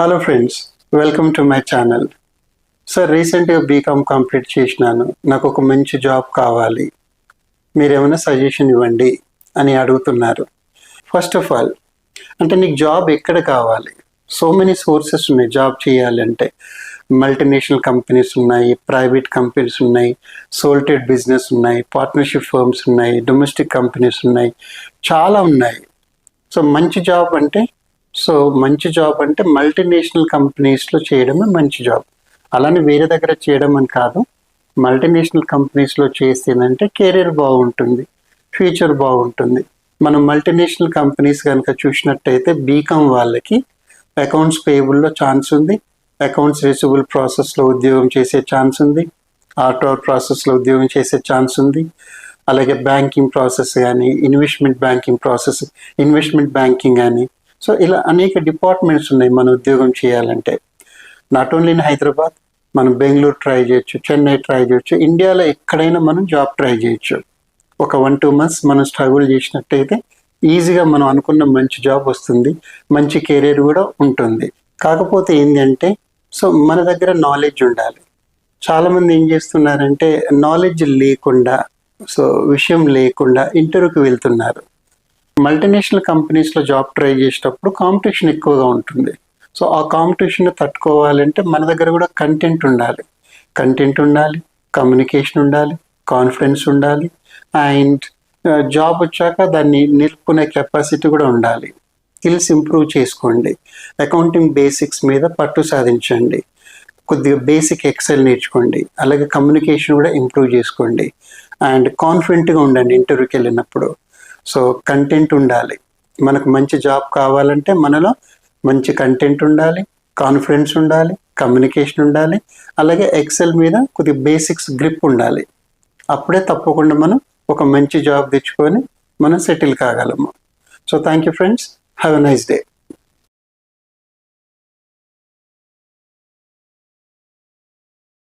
Hello friends, welcome to my channel. Sir, రీసెంట్గా BCom complete చేసినాను. నాకు ఒక మంచి జాబ్ కావాలి, మీరేమైనా సజెషన్ ఇవ్వండి అని అడుగుతున్నారు. ఫస్ట్ ఆఫ్ ఆల్, అంటే నీకు జాబ్ ఎక్కడ కావాలి? సో మెనీ సోర్సెస్ ఉన్నాయి జాబ్ చేయాలంటే. మల్టీనేషనల్ కంపెనీస్ ఉన్నాయి, ప్రైవేట్ కంపెనీస్ ఉన్నాయి, సోల్ ట్రేడ్ బిజినెస్ ఉన్నాయి, పార్ట్నర్షిప్ ఫర్మ్స్ ఉన్నాయి, డొమెస్టిక్ కంపెనీస్ ఉన్నాయి, చాలా ఉన్నాయి. సో మంచి జాబ్ అంటే మల్టీనేషనల్ కంపెనీస్లో చేయడమే మంచి జాబ్. అలానే వేరే దగ్గర చేయడం అని కాదు. మల్టీనేషనల్ కంపెనీస్లో చేస్తేనంటే కెరీర్ బాగుంటుంది, ఫ్యూచర్ బాగుంటుంది. మనం మల్టీనేషనల్ కంపెనీస్ కనుక చూసినట్టయితే బీకామ్ వాళ్ళకి అకౌంట్స్ పేయబుల్లో ఛాన్స్ ఉంది, అకౌంట్స్ రిసీవబుల్ ప్రాసెస్లో ఉద్యోగం చేసే ఛాన్స్ ఉంది, ఆర్టోర్ ప్రాసెస్లో ఉద్యోగం చేసే ఛాన్స్ ఉంది. అలాగే బ్యాంకింగ్ ప్రాసెస్ కానీ, ఇన్వెస్ట్మెంట్ బ్యాంకింగ్ కానీ. సో ఇలా అనేక డిపార్ట్మెంట్స్ ఉన్నాయి మన ఉద్యోగం చేయాలంటే. నాట్ ఓన్లీ ఇన్ హైదరాబాద్, మనం బెంగళూరు ట్రై చేయొచ్చు, చెన్నై ట్రై చేయొచ్చు, ఇండియాలో ఎక్కడైనా మనం జాబ్ ట్రై చేయొచ్చు. ఒక 1-2 months మనం స్ట్రగుల్ చేసినట్టయితే ఈజీగా మనం అనుకున్న మంచి జాబ్ వస్తుంది, మంచి కెరీర్ కూడా ఉంటుంది. కాకపోతే ఏంటంటే, సో మన దగ్గర నాలెడ్జ్ ఉండాలి. చాలామంది ఏం చేస్తున్నారంటే నాలెడ్జ్ లేకుండా, సో విషయం లేకుండా ఇంటర్వ్యూకి వెళ్తున్నారు. మల్టీనేషనల్ కంపెనీస్లో జాబ్ ట్రై చేసేటప్పుడు కాంపిటీషన్ ఎక్కువగా ఉంటుంది. సో ఆ కాంపిటీషన్ తట్టుకోవాలంటే మన దగ్గర కూడా కంటెంట్ ఉండాలి, కమ్యూనికేషన్ ఉండాలి, కాన్ఫిడెన్స్ ఉండాలి, అండ్ జాబ్ వచ్చాక దాన్ని నిలుపుకునే కెపాసిటీ కూడా ఉండాలి. స్కిల్స్ ఇంప్రూవ్ చేసుకోండి, అకౌంటింగ్ బేసిక్స్ మీద పట్టు సాధించండి, కొద్దిగా బేసిక్ ఎక్సెల్ నేర్చుకోండి, అలాగే కమ్యూనికేషన్ కూడా ఇంప్రూవ్ చేసుకోండి, అండ్ కాన్ఫిడెంట్గా ఉండండి ఇంటర్వ్యూకి వెళ్ళినప్పుడు. సో కంటెంట్ ఉండాలి. మనకు మంచి జాబ్ కావాలంటే మనలో మంచి కంటెంట్ ఉండాలి, కాన్ఫిడెన్స్ ఉండాలి, కమ్యూనికేషన్ ఉండాలి, అలాగే ఎక్సెల్ మీద కొద్దిగా బేసిక్స్ గ్రిప్ ఉండాలి. అప్పుడే తప్పకుండా మనం ఒక మంచి జాబ్ తెచ్చుకొని మనం సెటిల్ కాగలము. So thank you friends, have a nice day.